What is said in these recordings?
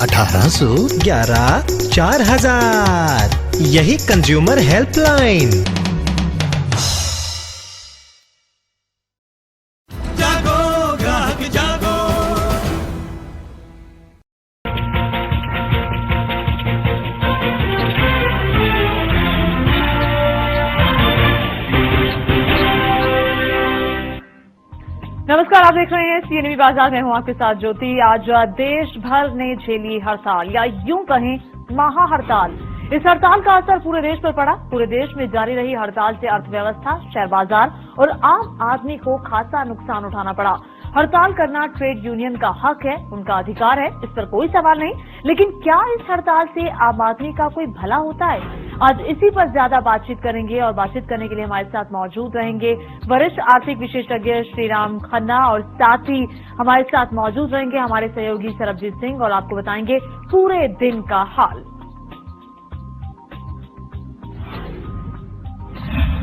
1811 4000। यही consumer helpline. जागो ग्राहक जागो। नमस्कार, आप देख रहे हैं सीएनबी बाजार में हूं आपके साथ ज्योति। आज देश भर ने झेली हड़ताल या यूं कहें महा हड़ताल। इस हड़ताल का असर पूरे देश पर पड़ा। पूरे देश में जारी रही हड़ताल से अर्थव्यवस्था, शेयर बाजार और आम आदमी को खासा नुकसान उठाना पड़ा। हड़ताल करना ट्रेड यूनियन का हक है, उनका अधिकार है, इस पर कोई सवाल नहीं। लेकिन क्या इस हड़ताल से आम आदमी का कोई भला होता है? आज इसी पर ज्यादा बातचीत करेंगे और बातचीत करने के लिए हमारे साथ मौजूद रहेंगे वरिष्ठ आर्थिक विशेषज्ञ श्रीराम खन्ना और साथ ही हमारे साथ मौजूद रहेंगे हमारे सहयोगी सरबजीत सिंह और आपको बताएंगे पूरे दिन का हाल।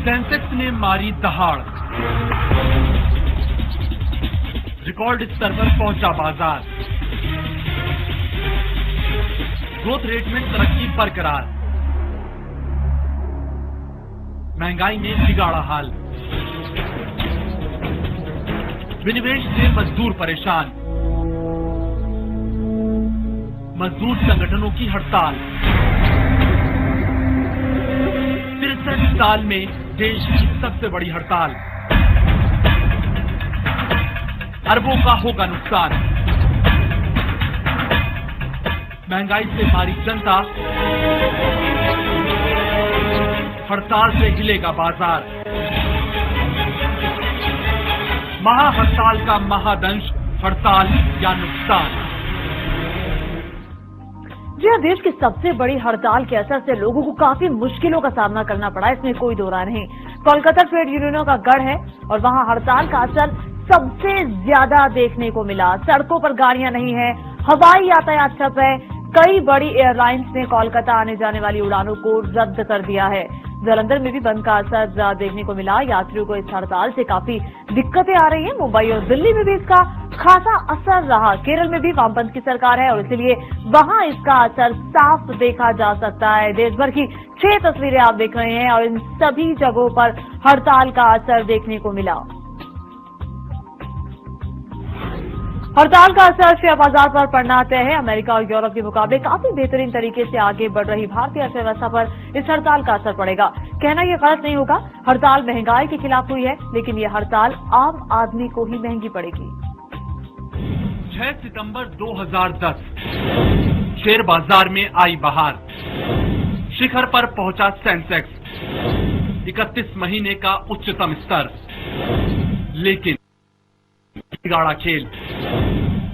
सेंसेक्स ने मारी दहाड़, रिकॉर्ड स्तर पर पहुंचा बाजार। ग्रोथ रेट में तरक्की बरकरार, महंगाई ने बिगाड़ा हाल। विनिवेश से मजदूर परेशान, मजदूर संगठनों की हड़ताल। 63 साल में देश की सबसे बड़ी हड़ताल, अरबों का होगा नुकसान। महंगाई से मारी जनता, हड़ताल से हिलेगा बाजार। महा हड़ताल का महादंश, हड़ताल या नुकसान। जी हाँ, देश की सबसे बड़ी हड़ताल के असर से लोगों को काफी मुश्किलों का सामना करना पड़ा, इसमें कोई दो राय नहीं। कोलकाता ट्रेड यूनियनों का गढ़ है और वहां हड़ताल का असर सबसे ज्यादा देखने को मिला। सड़कों पर गाड़ियां नहीं है, हवाई यातायात ठप है। कई बड़ी एयरलाइंस ने कोलकाता आने जाने वाली उड़ानों को रद्द कर दिया है। जालंधर में भी बंद का असर देखने को मिला। यात्रियों को इस हड़ताल से काफी दिक्कतें आ रही हैं। मुंबई और दिल्ली में भी इसका खासा असर रहा। केरल में भी वामपंथ की सरकार है और इसलिए वहां इसका असर साफ देखा जा सकता है। देश भर की 6 तस्वीरें आप देख रहे हैं और इन सभी जगहों पर हड़ताल का असर देखने को मिला। हड़ताल का असर शेयर बाजार पर पड़ना तय है। अमेरिका और यूरोप के मुकाबले काफी बेहतरीन तरीके से आगे बढ़ रही भारतीय अर्थव्यवस्था पर इस हड़ताल का असर पड़ेगा। कहना यह गलत नहीं होगा, हड़ताल महंगाई के खिलाफ हुई है, लेकिन यह हड़ताल आम आदमी को ही महंगी पड़ेगी। 6 सितंबर 2010 शेयर बाजार में आई बहार, शिखर पर पहुंचा सेंसेक्स, 31 महीने का उच्चतम स्तर। लेकिन बिगाड़ा खेल,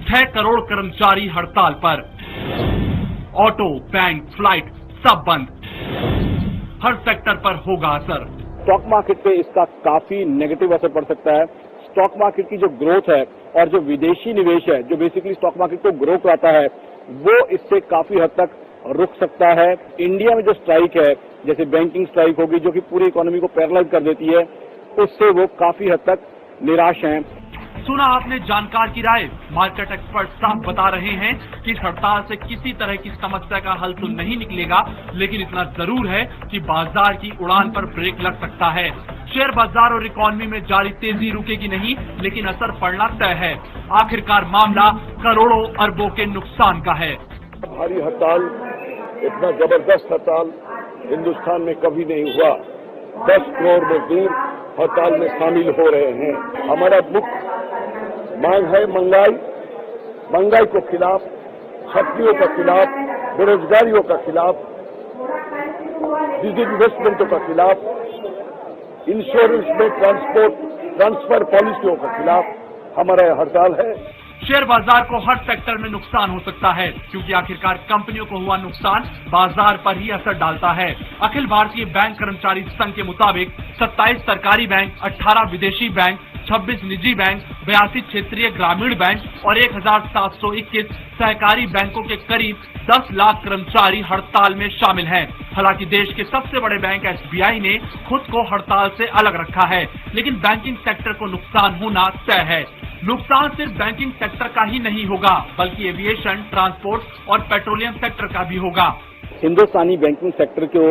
6 करोड़ कर्मचारी हड़ताल पर। ऑटो, बैंक, फ्लाइट सब बंद। हर सेक्टर पर होगा असर। स्टॉक मार्केट पे इसका काफी नेगेटिव असर पड़ सकता है। स्टॉक मार्केट की जो ग्रोथ है और जो विदेशी निवेश है, जो बेसिकली स्टॉक मार्केट को ग्रो कराता है, वो इससे काफी हद तक रुक सकता है। इंडिया में जो स्ट्राइक है, जैसे बैंकिंग स्ट्राइक होगी जो कि पूरी इकोनॉमी को पैरालाइज कर देती है, उससे वो काफी हद तक निराश हैं। सुना आपने जानकार की राय। मार्केट एक्सपर्ट साफ बता रहे हैं कि इस हड़ताल से किसी तरह की समस्या का हल तो नहीं निकलेगा, लेकिन इतना जरूर है कि बाजार की उड़ान पर ब्रेक लग सकता है। शेयर बाजार और इकोनॉमी में जारी तेजी रुकेगी नहीं, लेकिन असर पड़ना तय है। आखिरकार मामला करोड़ों अरबों के नुकसान का है। भारी हड़ताल, इतना जबरदस्त हड़ताल हिंदुस्तान में कभी नहीं हुआ। 10 करोड़ मजदूर हड़ताल में शामिल हो रहे हैं। हमारा मुख्य मांग है महंगाई के खिलाफ, छात्रों के खिलाफ, बेरोजगारियों का खिलाफ, डिसइन्वेस्टमेंटों का खिलाफ, इंश्योरेंस में ट्रांसफर पॉलिसियों के खिलाफ हमारा यह हड़ताल है। शेयर बाजार को हर सेक्टर में नुकसान हो सकता है, क्योंकि आखिरकार कंपनियों को हुआ नुकसान बाजार पर ही असर डालता है। अखिल भारतीय बैंक कर्मचारी संघ के मुताबिक 27 सरकारी बैंक, 18 विदेशी बैंक, 26 निजी बैंक, 82 क्षेत्रीय ग्रामीण बैंक और 1721 सहकारी बैंकों के करीब 10 लाख कर्मचारी हड़ताल में शामिल हैं। हालांकि देश के सबसे बड़े बैंक एसबीआई ने खुद को हड़ताल से अलग रखा है, लेकिन बैंकिंग सेक्टर को नुकसान होना तय है। नुकसान सिर्फ बैंकिंग सेक्टर का ही नहीं होगा, बल्कि एविएशन, ट्रांसपोर्ट और पेट्रोलियम सेक्टर का भी होगा। हिंदुस्तानी बैंकिंग सेक्टर को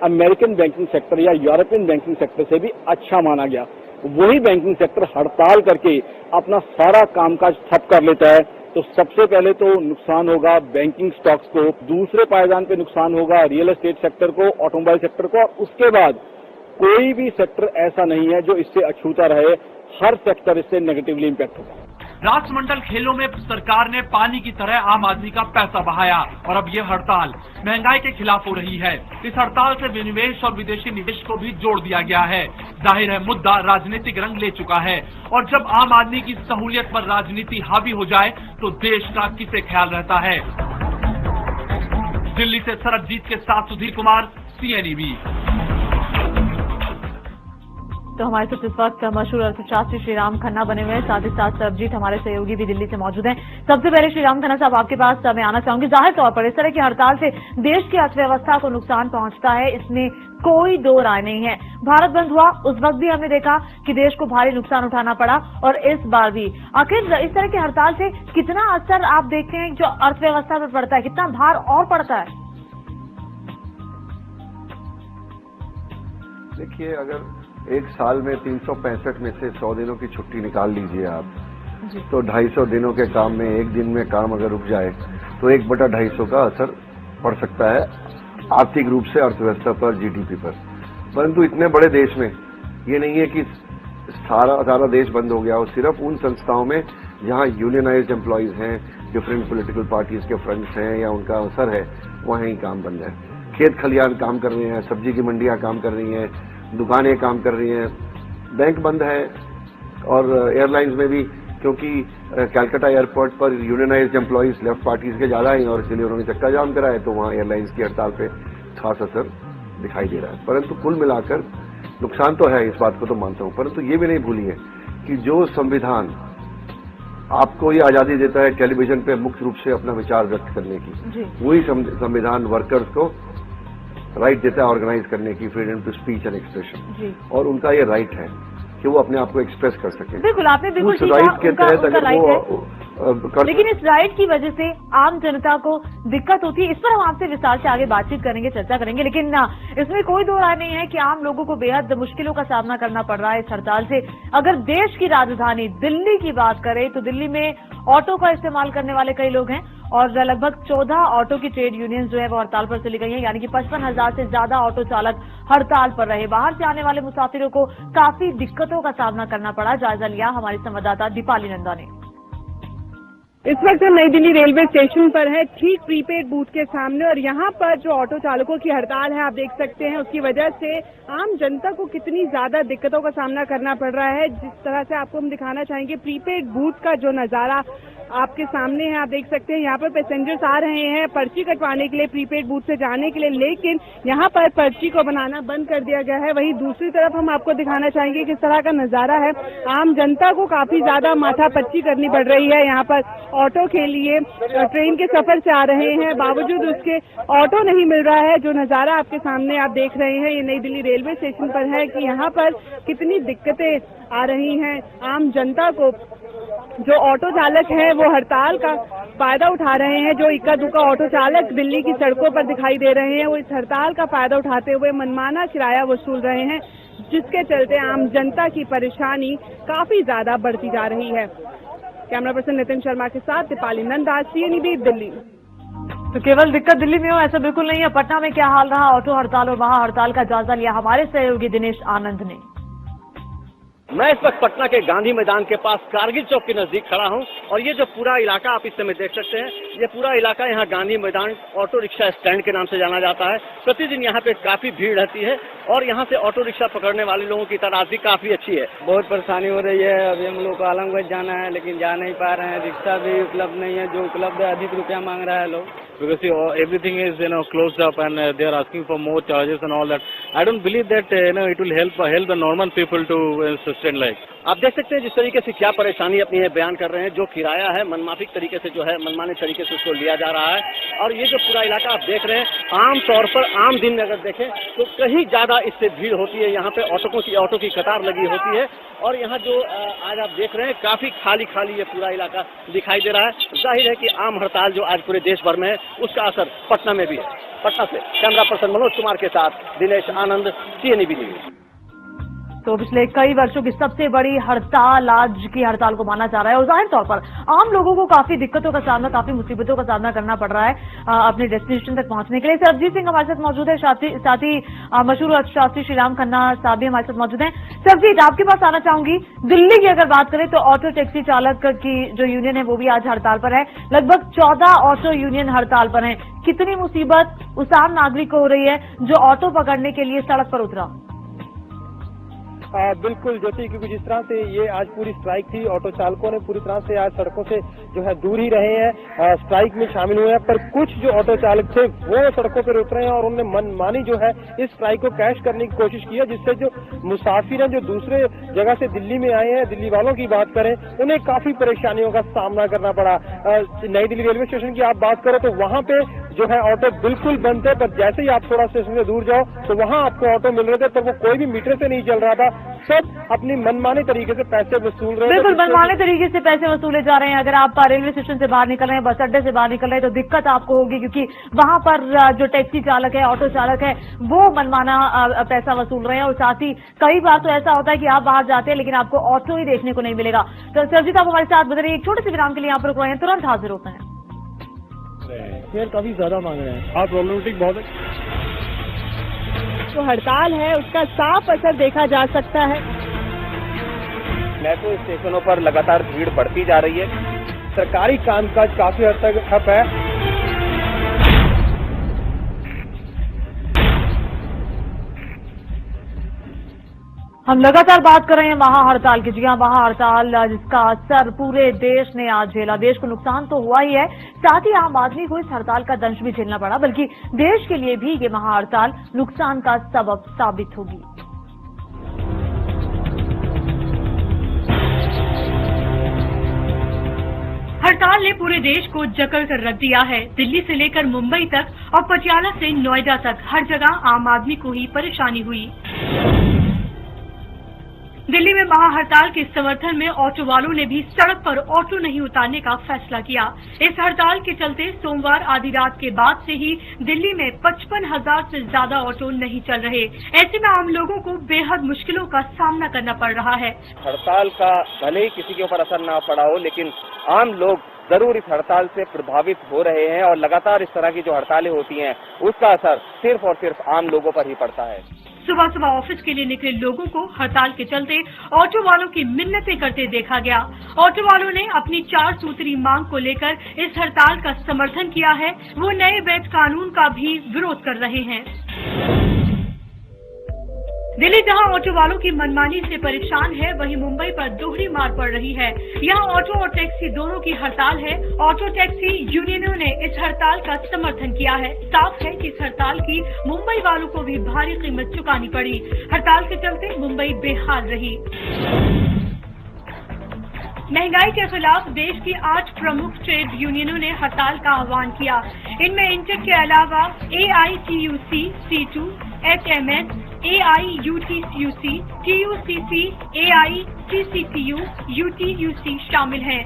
अमेरिकन बैंकिंग सेक्टर या यूरोपियन बैंकिंग सेक्टर से भी अच्छा माना गया। वही बैंकिंग सेक्टर हड़ताल करके अपना सारा कामकाज ठप कर लेता है, तो सबसे पहले तो नुकसान होगा बैंकिंग स्टॉक्स को, दूसरे पायदान पे नुकसान होगा रियल एस्टेट सेक्टर को, ऑटोमोबाइल सेक्टर को, और उसके बाद कोई भी सेक्टर ऐसा नहीं है जो इससे अछूता रहे। हर सेक्टर इससे नेगेटिवली इंपैक्ट होगा। राष्ट्रमंडल खेलों में सरकार ने पानी की तरह आम आदमी का पैसा बहाया और अब ये हड़ताल महंगाई के खिलाफ हो रही है। इस हड़ताल से विनिवेश और विदेशी निवेश को भी जोड़ दिया गया है। जाहिर है मुद्दा राजनीतिक रंग ले चुका है और जब आम आदमी की सहूलियत पर राजनीति हावी हो जाए तो देश का किसे ख्याल रहता है। दिल्ली से सरबजीत के साथ सुधीर कुमार, CNEB। तो हमारे साथ इस वक्त मशहूर अर्थशास्त्री श्रीराम खन्ना बने हुए हैं, साथ ही साथ सरबजीत हमारे सहयोगी भी दिल्ली से मौजूद हैं। सबसे पहले श्रीराम खन्ना साहब, आपके पास मैं आना चाहूंगी। जाहिर तौर पर इस तरह की हड़ताल से देश की अर्थव्यवस्था को नुकसान पहुंचता है, इसमें कोई दो राय नहीं है। भारत बंद हुआ उस वक्त भी हमने देखा कि देश को भारी नुकसान उठाना पड़ा और इस बार भी। आखिर इस तरह की हड़ताल से कितना असर आप देखते हैं जो अर्थव्यवस्था पर पड़ता है, कितना भार और पड़ता है? देखिए, अगर एक साल में 365 में से 100 दिनों की छुट्टी निकाल लीजिए आप, तो 250 दिनों के काम में एक दिन में काम अगर रुक जाए तो 1/250 का असर पड़ सकता है आर्थिक रूप से अर्थव्यवस्था पर, GDP पर। परंतु इतने बड़े देश में ये नहीं है कि सारा देश बंद हो गया हो। सिर्फ उन संस्थाओं में जहां यूनियनाइज्ड एम्प्लॉइज हैं, डिफरेंट पॉलिटिकल पार्टीज के फ्रंट्स हैं या उनका असर है, वहीं ही काम बंद है। खेत खलियान काम कर रहे हैं, सब्जी की मंडियां काम कर रही हैं, दुकानें काम कर रही हैं, बैंक बंद है। और एयरलाइंस में भी, क्योंकि कलकत्ता एयरपोर्ट पर यूनियनाइज्ड एम्प्लॉइज लेफ्ट पार्टीज के ज्यादा हैं और इसलिए उन्होंने चक्का जाम कराया, तो वहां एयरलाइंस की हड़ताल पे खास असर दिखाई दे रहा है। परंतु कुल मिलाकर नुकसान तो है, इस बात को तो मानता हूं, परंतु ये भी नहीं भूलिए कि जो संविधान आपको ये आजादी देता है टेलीविजन पे मुक्त रूप से अपना विचार व्यक्त करने की, वही संविधान वर्कर्स को राइट देता है ऑर्गेनाइज करने की, freedom to speech and expression, और उनका ये राइट है कि वो अपने आप को एक्सप्रेस कर सके। बिल्कुल, आपने बिल्कुल उस राइट के तहत अगर वो लेकिन इस राइट की वजह से आम जनता को दिक्कत होती है। इस पर हम आपसे विस्तार से आगे बातचीत करेंगे, चर्चा करेंगे, लेकिन इसमें कोई दो राय नहीं है कि आम लोगों को बेहद मुश्किलों का सामना करना पड़ रहा है इस हड़ताल से। अगर देश की राजधानी दिल्ली की बात करें तो दिल्ली में ऑटो का इस्तेमाल करने वाले कई लोग हैं और लगभग 14 ऑटो की ट्रेड यूनियन जो है वो हड़ताल पर चली गई हैं, यानी कि 55,000 से ज्यादा ऑटो चालक हड़ताल पर रहे। बाहर से आने वाले मुसाफिरों को काफी दिक्कतों का सामना करना पड़ा। जायजा लिया हमारी संवाददाता दीपाली नंदा ने। इस वक्त हम नई दिल्ली रेलवे स्टेशन पर है, ठीक प्रीपेड बूथ के सामने, और यहाँ पर जो ऑटो चालकों की हड़ताल है आप देख सकते हैं, उसकी वजह से आम जनता को कितनी ज्यादा दिक्कतों का सामना करना पड़ रहा है। जिस तरह से आपको हम दिखाना चाहेंगे प्रीपेड बूथ का जो नजारा आपके सामने है, आप देख सकते हैं यहाँ पर पैसेंजर्स आ रहे हैं पर्ची कटवाने के लिए, प्रीपेड बूथ से जाने के लिए, लेकिन यहाँ पर पर्ची को बनाना बंद कर दिया गया है। वहीं दूसरी तरफ हम आपको दिखाना चाहेंगे किस तरह का नजारा है। आम जनता को काफी ज्यादा माथापच्ची करनी पड़ रही है। यहाँ पर ऑटो के लिए ट्रेन के सफर से आ रहे हैं, बावजूद उसके ऑटो नहीं मिल रहा है। जो नजारा आपके सामने आप देख रहे हैं ये नई दिल्ली रेलवे स्टेशन पर है कि यहाँ पर कितनी दिक्कतें आ रही हैं आम जनता को। जो ऑटो चालक हैं वो हड़ताल का फायदा उठा रहे हैं। जो इक्का दुक्का ऑटो चालक दिल्ली की सड़कों पर दिखाई दे रहे हैं वो इस हड़ताल का फायदा उठाते हुए मनमाना किराया वसूल रहे हैं, जिसके चलते आम जनता की परेशानी काफी ज्यादा बढ़ती जा रही है। कैमरा पर्सन नितिन शर्मा के साथ दीपाली नंदा, CNEB दिल्ली। तो केवल दिक्कत दिल्ली में हो ऐसा बिल्कुल नहीं है। पटना में क्या हाल रहा ऑटो हड़ताल और वहां हड़ताल का जायजा लिया हमारे सहयोगी दिनेश आनंद ने। मैं इस वक्त पटना के गांधी मैदान के पास कारगिल चौक के नजदीक खड़ा हूं और ये जो पूरा इलाका आप इस समय देख सकते हैं, ये पूरा इलाका यहाँ गांधी मैदान ऑटो रिक्शा स्टैंड के नाम से जाना जाता है। प्रतिदिन यहाँ पे काफी भीड़ रहती है और यहाँ से ऑटो रिक्शा पकड़ने वाले लोगों की तराजगी काफी अच्छी है। बहुत परेशानी हो रही है। अभी हम लोग को आलमगंज जाना है लेकिन जा नहीं पा रहे हैं, रिक्शा भी उपलब्ध नहीं है, जो उपलब्ध है अधिक रुपया मांग रहा है लोग। Because everything is closed up and they are asking for more charges and all that. I don't believe that it will help the normal people to sustain life. आप देख सकते हैं जिस तरीके से क्या परेशानी अपनी है बयान कर रहे हैं। जो किराया है मनमाफिक तरीके से जो है मनमाने तरीके से उसको लिया जा रहा है और ये जो पूरा इलाका आप देख रहे हैं, आम तौर पर आम दिन में अगर देखें तो कहीं ज्यादा इससे भीड़ होती है। यहाँ पे ऑटो की कतार लगी होती है और यहाँ जो आज आप देख रहे हैं काफी खाली खाली ये पूरा इलाका दिखाई दे रहा है। जाहिर है कि आम हड़ताल जो आज पूरे देश भर में है उसका असर पटना में भी है। पटना से कैमरा पर्सन मनोज कुमार के साथ दिनेश आनंद, CNBC न्यूज। तो पिछले कई वर्षों की सबसे बड़ी हड़ताल आज की हड़ताल को माना जा रहा है और जाहिर तौर पर आम लोगों को काफी दिक्कतों का सामना, काफी मुसीबतों का सामना करना पड़ रहा है अपने डेस्टिनेशन तक पहुंचने के लिए। सरबजीत सिंह हमारे साथ मौजूद है, साथ ही मशहूर अर्थशास्त्री श्रीराम खन्ना साहब भी हमारे साथ मौजूद हैं। सरबजीत, आपके पास आना चाहूंगी। दिल्ली की अगर बात करें तो ऑटो टैक्सी चालक की जो यूनियन है वो भी आज हड़ताल पर है। लगभग 14 ऑटो यूनियन हड़ताल पर है। कितनी मुसीबत उस आम नागरिक को हो रही है जो ऑटो पकड़ने के लिए सड़क पर उतरा? बिल्कुल ज्योति, क्योंकि जिस तरह से ये आज पूरी स्ट्राइक थी, ऑटो चालकों ने पूरी तरह से आज सड़कों से जो है दूर ही रहे हैं, स्ट्राइक में शामिल हुए हैं। पर कुछ जो ऑटो चालक थे वो सड़कों पर उतरे हैं और उन्होंने मनमानी जो है इस स्ट्राइक को कैश करने की कोशिश की है, जिससे जो मुसाफिर हैं जो दूसरे जगह से दिल्ली में आए हैं, दिल्ली वालों की बात करें, उन्हें काफी परेशानियों का सामना करना पड़ा। नई दिल्ली रेलवे स्टेशन की आप बात करो तो वहां पे जो है ऑटो बिल्कुल बंद थे, पर जैसे ही आप थोड़ा स्टेशन से दूर जाओ तो वहां आपको ऑटो मिल रहे थे, पर वो कोई भी मीटर से नहीं चल रहा था। सब अपनी मनमानी तरीके से पैसे वसूल रहे हैं। बिल्कुल मनमाने तरीके से पैसे वसूले जा रहे हैं। अगर आप रेलवे स्टेशन से बाहर निकल रहे हैं, बस अड्डे से बाहर निकल रहे हैं तो दिक्कत आपको होगी, क्योंकि वहां पर जो टैक्सी चालक है, ऑटो चालक है, वो मनमाना पैसा वसूल रहे हैं। और साथ ही कई बार तो ऐसा होता है कि आप बाहर जाते हैं लेकिन आपको ऑटो ही देखने को नहीं मिलेगा। तो सरजीत, आप हमारे साथ बता रहे, एक छोटे से विराम के लिए यहाँ पर रुक रहे हैं, तुरंत हाजिर होते हैं। फेयर काफी ज्यादा मांग रहे हैं, आप प्रॉब्लमेटिक बहुत है। जो हड़ताल है उसका साफ असर देखा जा सकता है। मेट्रो स्टेशनों पर लगातार भीड़ बढ़ती जा रही है। सरकारी कामकाज काफी हद तक ठप है। हम लगातार बात कर रहे हैं महाहड़ताल की। जी हां, महाहड़ताल जिसका असर पूरे देश ने आज झेला। देश को नुकसान तो हुआ ही है, साथ ही आम आदमी को इस हड़ताल का दंश भी झेलना पड़ा, बल्कि देश के लिए भी ये महाहड़ताल नुकसान का सबब साबित होगी। हड़ताल ने पूरे देश को जकड़ कर रख दिया है। दिल्ली से लेकर मुंबई तक और पटियाला से नोएडा तक हर जगह आम आदमी को ही परेशानी हुई। दिल्ली में महाहड़ताल के समर्थन में ऑटो वालों ने भी सड़क पर ऑटो नहीं उतारने का फैसला किया। इस हड़ताल के चलते सोमवार आधी रात के बाद से ही दिल्ली में 55,000 से ज्यादा ऑटो नहीं चल रहे। ऐसे में आम लोगों को बेहद मुश्किलों का सामना करना पड़ रहा है। हड़ताल का भले ही किसी के ऊपर असर ना पड़ा हो, लेकिन आम लोग जरूर इस हड़ताल से प्रभावित हो रहे हैं और लगातार इस तरह की जो हड़तालें होती हैं उसका असर सिर्फ और सिर्फ आम लोगों पर ही पड़ता है। सुबह सुबह ऑफिस के लिए निकले लोगों को हड़ताल के चलते ऑटो वालों की मिन्नतें करते देखा गया। ऑटो वालों ने अपनी 4 सूत्री मांग को लेकर इस हड़ताल का समर्थन किया है। वो नए वैट कानून का भी विरोध कर रहे हैं। दिल्ली जहां ऑटो वालों की मनमानी से परेशान है, वहीं मुंबई पर दोहरी मार पड़ रही है। यहां ऑटो और टैक्सी दोनों की हड़ताल है। ऑटो टैक्सी यूनियनों ने इस हड़ताल का समर्थन किया है। साफ है कि इस हड़ताल की मुंबई वालों को भी भारी कीमत चुकानी पड़ी। हड़ताल के चलते मुंबई बेहाल रही। महंगाई के खिलाफ देश की 8 प्रमुख ट्रेड यूनियनों ने हड़ताल का आह्वान किया। इनमें इंटेक के अलावा AITUC, C2, HMS, AIUTUC, TUCC, AICCTU, UTUC शामिल हैं।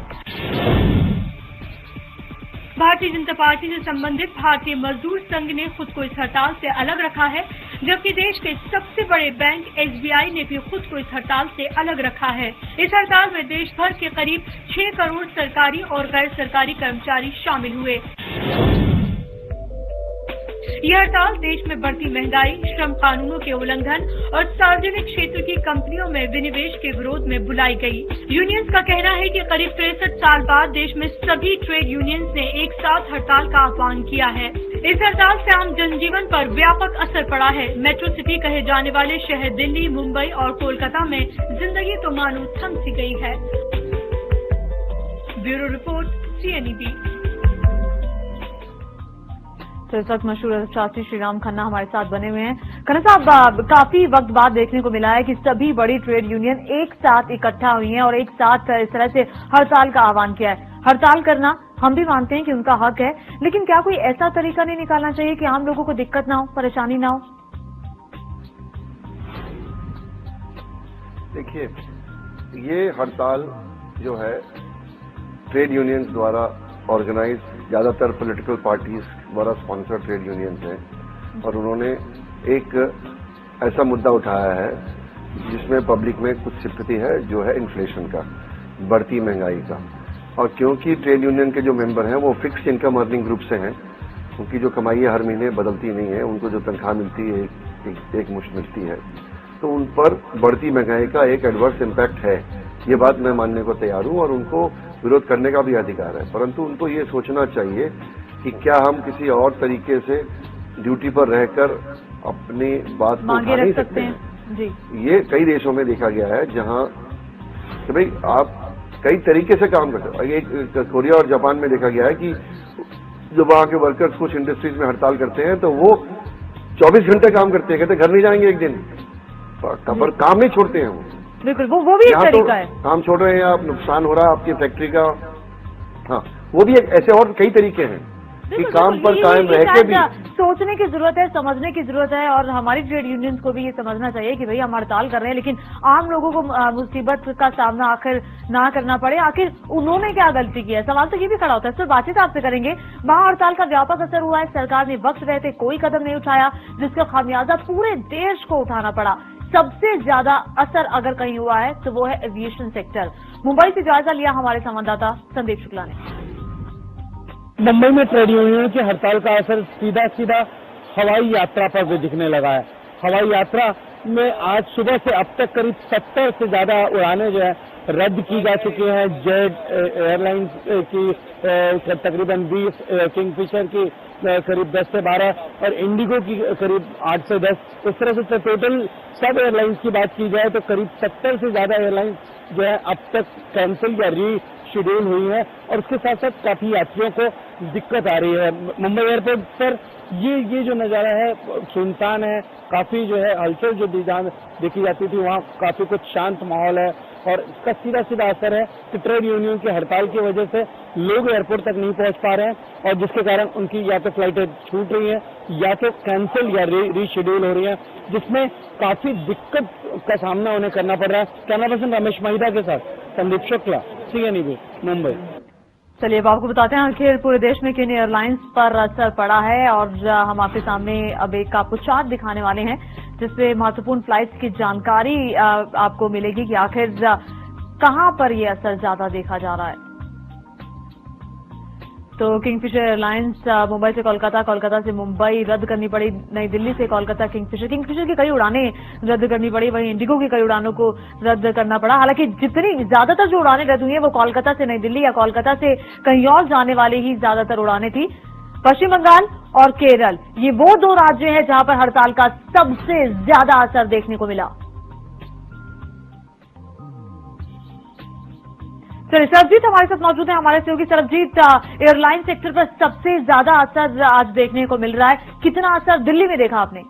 भारतीय जनता पार्टी से संबंधित भारतीय मजदूर संघ ने खुद को इस हड़ताल से अलग रखा है, जबकि देश के सबसे बड़े बैंक SBI ने भी खुद को इस हड़ताल से अलग रखा है। इस हड़ताल में देश भर के करीब 6 करोड़ सरकारी और गैर सरकारी कर्मचारी शामिल हुए। यह हड़ताल देश में बढ़ती महंगाई, श्रम कानूनों के उल्लंघन और सार्वजनिक क्षेत्र की कंपनियों में विनिवेश के विरोध में बुलाई गई। यूनियंस का कहना है कि करीब 63 साल बाद देश में सभी ट्रेड यूनियंस ने एक साथ हड़ताल का आह्वान किया है। इस हड़ताल से आम जनजीवन पर व्यापक असर पड़ा है। मेट्रो सिटी कहे जाने वाले शहर दिल्ली, मुंबई और कोलकाता में जिंदगी तो मानो थम सी गई है। Bureau report, CNBC। तो इस वक्त मशहूर अर्थशास्त्री श्रीराम खन्ना हमारे साथ बने हुए हैं। खन्ना साहब, काफी वक्त बाद देखने को मिला है कि सभी बड़ी ट्रेड यूनियन एक साथ इकट्ठा हुई हैं और एक साथ इस तरह से हड़ताल का आह्वान किया है। हड़ताल करना हम भी मानते हैं कि उनका हक है, लेकिन क्या कोई ऐसा तरीका नहीं निकालना चाहिए कि आम लोगों को दिक्कत ना हो, परेशानी ना हो? देखिए, ये हड़ताल जो है ट्रेड यूनियंस द्वारा ऑर्गेनाइज, ज्यादातर पॉलिटिकल पार्टीज द्वारा स्पॉन्सर्ड ट्रेड यूनियंस हैं, और उन्होंने एक ऐसा मुद्दा उठाया है जिसमें पब्लिक में कुछ सिंपैथी है, जो है इन्फ्लेशन का, बढ़ती महंगाई का। और क्योंकि ट्रेड यूनियन के जो मेंबर हैं वो फिक्स्ड इनकम अर्निंग ग्रुप से हैं, उनकी जो कमाई हर महीने बदलती नहीं है, उनको जो तनख्वाह मिलती है एक मुश्त मिलती है, तो उन पर बढ़ती महंगाई का एक एडवर्स इम्पैक्ट है। ये बात मैं मानने को तैयार हूं और उनको विरोध करने का भी अधिकार है, परंतु उनको ये सोचना चाहिए कि क्या हम किसी और तरीके से ड्यूटी पर रहकर अपनी बात को उठा नहीं सकते हैं। जी। ये कई देशों में देखा गया है जहां कि भाई आप कई तरीके से काम करते हैं। एक कोरिया और जापान में देखा गया है कि जब वहां के वर्कर्स कुछ इंडस्ट्रीज में हड़ताल करते हैं तो वो 24 घंटे काम करते हैं, कहते घर नहीं जाएंगे एक दिन, पर काम नहीं छोड़ते हैं वो। बिल्कुल, वो भी एक तरीका है। काम छोड़ रहे हैं आप, नुकसान हो रहा है आपकी फैक्ट्री का। हाँ, वो भी एक ऐसे और कई तरीके हैं कि काम पर कायम रह के भी सोचने की जरूरत है, समझने की जरूरत है, और हमारी ट्रेड यूनियंस को भी ये समझना चाहिए कि भाई हम हड़ताल कर रहे हैं, लेकिन आम लोगों को मुसीबत का सामना आखिर ना करना पड़े। आखिर उन्होंने क्या गलती की है, सवाल तो ये भी खड़ा होता है। इस पर बातचीत आपसे करेंगे। महाहड़ताल का व्यापक असर हुआ है, सरकार ने वक्त रहते कोई कदम नहीं उठाया, जिसका खामियाजा पूरे देश को उठाना पड़ा। सबसे ज्यादा असर अगर कहीं हुआ है तो वो है एविएशन सेक्टर। मुंबई से जायजा लिया हमारे संवाददाता संदीप शुक्ला ने। मुंबई में ट्रेड यूनियन की हड़ताल का असर सीधा सीधा हवाई यात्रा पर भी दिखने लगा है। हवाई यात्रा में आज सुबह से अब तक करीब 70 से ज्यादा उड़ानें जो है रद्द की जा चुकी हैं। जेट एयरलाइंस की तकरीबन 20, किंगफिशर की करीब 10 से 12 और इंडिगो की करीब 8 से 10। इस तरह से टोटल सब एयरलाइंस की बात की जाए तो करीब 70 से ज्यादा एयरलाइंस जो है अब तक कैंसिल या रीशेड्यूल हुई है, और उसके साथ साथ काफी यात्रियों को दिक्कत आ रही है। मुंबई एयरपोर्ट पर ये जो नजारा है सुनसान है, काफी जो है हलचल जो देखी जाती थी वहाँ काफी कुछ शांत माहौल है, और इसका सीधा सीधा असर है कि ट्रेड यूनियन की हड़ताल की वजह से लोग एयरपोर्ट तक नहीं पहुंच पा रहे हैं, और जिसके कारण उनकी या तो फ्लाइटें छूट रही हैं या तो कैंसिल या रीशेड्यूल हो रही हैं, जिसमें काफी दिक्कत का सामना उन्हें करना पड़ रहा है। कैमरा पर्सन रमेश महिदा के साथ संदीप शुक्ला, CNBC मुंबई। चलिए अब आपको बताते हैं आखिर पूरे देश में किन एयरलाइंस पर असर पड़ा है, और हम आपके सामने अब एक आपको चार्ट दिखाने वाले हैं जिससे महत्वपूर्ण फ्लाइट्स की जानकारी आपको मिलेगी कि आखिर कहां पर ये असर ज्यादा देखा जा रहा है। तो किंगफिशर एयरलाइंस मुंबई से कोलकाता, कोलकाता से मुंबई रद्द करनी पड़ी, नई दिल्ली से कोलकाता किंगफिशर की कई उड़ानें रद्द करनी पड़ी, वहीं इंडिगो की कई उड़ानों को रद्द करना पड़ा। हालांकि जितनी ज्यादातर जो उड़ानें रद्द हुई हैं वो कोलकाता से नई दिल्ली या कोलकाता से कहीं और जाने वाली ही ज्यादातर उड़ानें थी। पश्चिम बंगाल और केरल ये वो दो राज्य हैं जहां पर हड़ताल का सबसे ज्यादा असर देखने को मिला। चलिए सरबजीत हमारे साथ मौजूद है, हमारे सहयोगी। सरबजीत, एयरलाइन सेक्टर पर सबसे ज्यादा असर आज देखने को मिल रहा है, कितना असर दिल्ली में देखा आपने?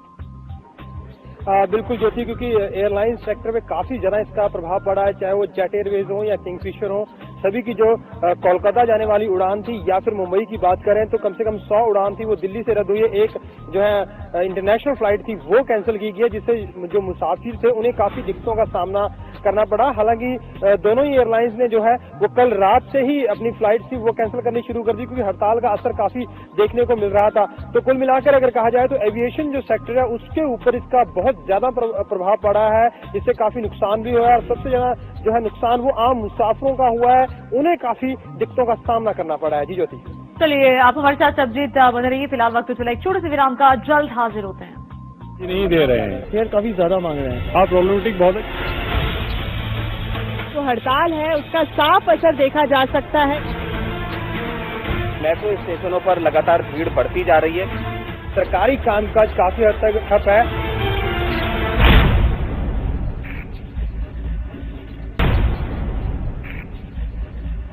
बिल्कुल ज्योति, क्योंकि एयरलाइन सेक्टर में काफी ज्यादा इसका प्रभाव पड़ा है, चाहे वो जेट एयरवेज हो या किंगफिशर हो। सभी की जो कोलकाता जाने वाली उड़ान थी या फिर मुंबई की बात करें तो कम से कम 100 उड़ान थी वो दिल्ली से रद्द हुई है। एक जो है इंटरनेशनल फ्लाइट थी वो कैंसिल की गई है, जिससे जो मुसाफिर थे उन्हें काफी दिक्कतों का सामना करना पड़ा। हालांकि दोनों ही एयरलाइंस ने जो है वो कल रात से ही अपनी फ्लाइट थी वो कैंसिल करनी शुरू कर दी, क्योंकि हड़ताल का असर काफी देखने को मिल रहा था। तो कुल मिलाकर अगर कहा जाए तो एविएशन जो सेक्टर है उसके ऊपर इसका बहुत ज्यादा प्रभाव पड़ा है, इससे काफी नुकसान भी हुआ है, और सबसे ज्यादा जो है नुकसान वो आम मुसाफिरों का हुआ है, उन्हें काफी दिक्कतों का सामना करना पड़ा है। जी ज्योति। चलिए आप हमारे साथ सरबजीत बने रहिए, फिलहाल वक्त चला एक छोटे से विराम का, जल्द हाजिर होते हैं। नहीं दे रहे हैं, शेयर काफी ज्यादा मांग रहे हैं, आप प्रॉब्लमेटिक बहुत है। जो हड़ताल है उसका साफ असर देखा जा सकता है। मेट्रो स्टेशनों पर लगातार भीड़ बढ़ती जा रही है, सरकारी कामकाज काफी हद तक ठप है।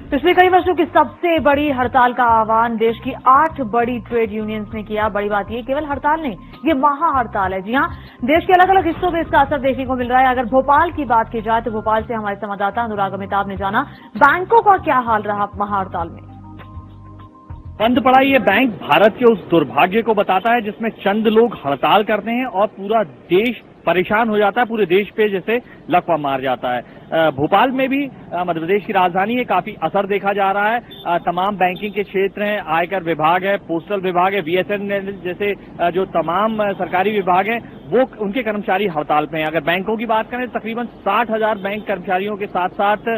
पिछले कई वर्षों की सबसे बड़ी हड़ताल का आह्वान देश की 8 बड़ी ट्रेड यूनियंस ने किया। बड़ी बात ये केवल हड़ताल नहीं, ये महा हड़ताल है। जी हां, देश के अलग अलग हिस्सों में इसका असर देखने को मिल रहा है। अगर भोपाल की बात की जाए तो भोपाल से हमारे संवाददाता अनुराग अमिताभ ने जाना बैंकों का क्या हाल रहा महा हड़ताल में। बंद पड़ा ये बैंक भारत के उस दुर्भाग्य को बताता है जिसमें चंद लोग हड़ताल करते हैं और पूरा देश परेशान हो जाता है, पूरे देश पे जैसे लकवा मार जाता है। भोपाल में भी मध्य प्रदेश की राजधानी है, काफी असर देखा जा रहा है। तमाम बैंकिंग के क्षेत्र हैं, आयकर विभाग है, पोस्टल विभाग है, BSNL जैसे जो तमाम सरकारी विभाग हैं वो उनके कर्मचारी हड़ताल पे हैं। अगर बैंकों की बात करें तो तकरीबन 60,000 बैंक कर्मचारियों के साथ साथ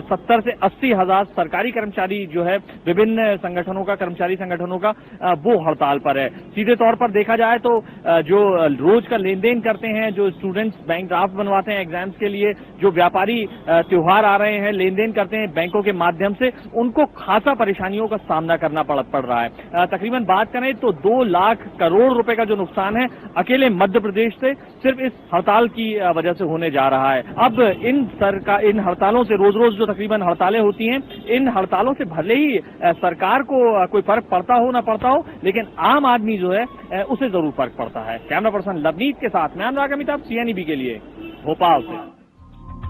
70 से 80,000 सरकारी कर्मचारी जो है विभिन्न संगठनों का, कर्मचारी संगठनों का, वो हड़ताल पर है। सीधे तौर पर देखा जाए तो जो रोज का लेन देन करते हैं, जो स्टूडेंट्स बैंक ड्राफ्ट बनवाते हैं एग्जाम्स के लिए, जो व्यापारी त्योहार आ रहे हैं लेन देन करते हैं बैंकों के माध्यम से, उनको खासा परेशानियों का सामना करना पड़ रहा है। तकरीबन बात करें तो 2 लाख करोड़ रुपए का जो नुकसान है अकेले मध्य प्रदेश से सिर्फ इस हड़ताल की वजह से होने जा रहा है। अब इन हड़तालों से रोज रोज जो तकरीबन हड़तालें होती हैं, इन हड़तालों से भले ही सरकार को कोई फर्क पड़ता हो ना पड़ता हो, लेकिन आम आदमी जो है उसे जरूर फर्क पड़ता है। कैमरा पर्सन लवनीत के साथ मैं अनुराग अमिताभ, CNBC के लिए भोपाल से।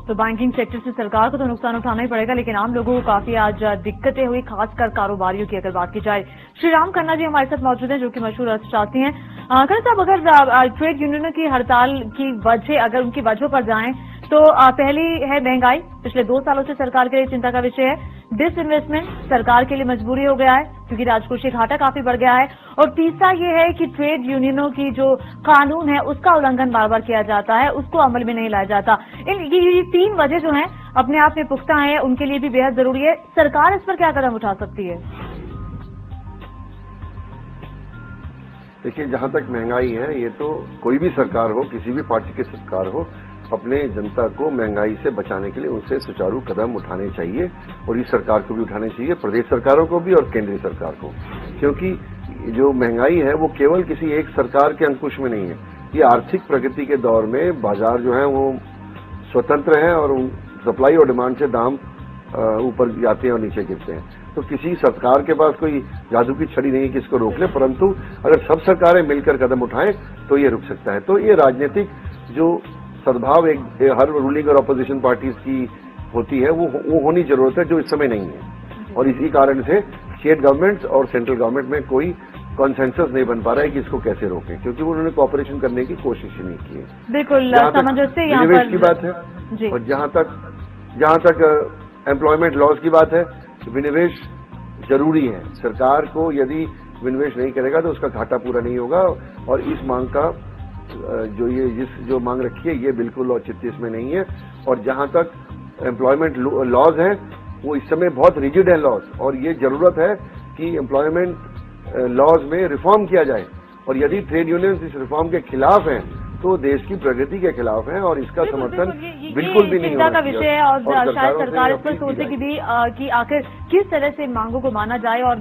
तो बैंकिंग सेक्टर से सरकार को तो नुकसान उठाना ही पड़ेगा, लेकिन आम लोगों को काफी आज दिक्कतें हुई, खासकर कारोबारियों की अगर बात की जाए। श्री राम खन्ना जी हमारे साथ मौजूद हैं, जो कि मशहूर अर्थशास्त्री हैं। खन्ना साहब, अगर ट्रेड यूनियनों की हड़ताल की वजह, अगर उनकी वजहों पर जाएं तो पहली है महंगाई, पिछले 2 सालों से सरकार के लिए चिंता का विषय है। डिसइन्वेस्टमेंट सरकार के लिए मजबूरी हो गया है क्योंकि राजकोषीय घाटा काफी बढ़ गया है। और तीसरा ये है कि ट्रेड यूनियनों की जो कानून है उसका उल्लंघन बार बार किया जाता है, उसको अमल में नहीं लाया जाता। ये 3 वजह जो हैं अपने आप में पुख्ता हैं, उनके लिए भी बेहद जरूरी है। सरकार इस पर क्या कदम उठा सकती है? देखिए, जहां तक महंगाई है, ये तो कोई भी सरकार हो, किसी भी पार्टी की सरकार हो, अपने जनता को महंगाई से बचाने के लिए उनसे सुचारू कदम उठाने चाहिए, और इस सरकार को भी उठाने चाहिए, प्रदेश सरकारों को भी और केंद्रीय सरकार को। क्योंकि जो महंगाई है वो केवल किसी एक सरकार के अंकुश में नहीं है। ये आर्थिक प्रगति के दौर में बाजार जो है वो स्वतंत्र है और सप्लाई और डिमांड से दाम ऊपर जाते हैं और नीचे गिरते हैं। तो किसी सरकार के पास कोई जादू की छड़ी नहीं कि इसको रोक ले, परंतु अगर सब सरकारें मिलकर कदम उठाएं तो ये रुक सकता है। तो ये राजनीतिक जो सद्भाव एक हर रूलिंग और अपोजिशन पार्टीज की होती है वो होनी जरूरत है, जो इस समय नहीं है। और इसी कारण से स्टेट गवर्नमेंट्स और सेंट्रल गवर्नमेंट में कोई कॉन्सेंसस नहीं बन पा रहा है कि इसको कैसे रोकें, क्योंकि उन्होंने कोऑपरेशन करने की कोशिश ही नहीं की है। बिल्कुल सामंजस्य यहाँ निवेश की बात है, और जहां तक एम्प्लॉयमेंट लॉज की बात है, विनिवेश जरूरी है। सरकार को यदि विनिवेश नहीं करेगा तो उसका घाटा पूरा नहीं होगा, और इस मांग का जो मांग रखी है ये बिल्कुल औचित्य इसमें नहीं है। और जहां तक एम्प्लॉयमेंट लॉज हैं वो इस समय बहुत रिजिड है लॉज, और ये जरूरत है कि एम्प्लॉयमेंट लॉज में रिफॉर्म किया जाए। और यदि ट्रेड यूनियंस इस रिफॉर्म के खिलाफ हैं तो देश की प्रगति के खिलाफ है, और इसका समर्थन बिल्कुल भी नहीं होना चाहिए। चिंता का विषय है, और शायद सरकार इस पर सोचेगी भी कि आखिर किस तरह से इन मांगों को माना जाए। और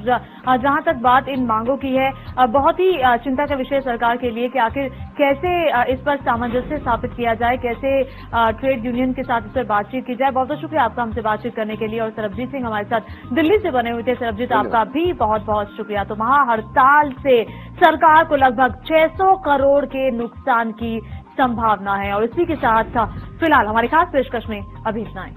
जहां तक बात इन मांगों की है, बहुत ही चिंता का विषय सरकार के लिए कि आखिर कैसे इस पर सामंजस्य स्थापित किया जाए, कैसे ट्रेड यूनियन के साथ इस पर बातचीत की जाए। बहुत बहुत शुक्रिया आपका हमसे बातचीत करने के लिए। और सरबजीत सिंह हमारे साथ दिल्ली से बने हुए थे। सरबजीत, आपका भी बहुत बहुत शुक्रिया। तो महाहड़ताल से सरकार को लगभग 600 करोड़ के नुकसान की संभावना है, और इसी के साथ फिलहाल हमारी खास पेशकश में अभी इतना ही।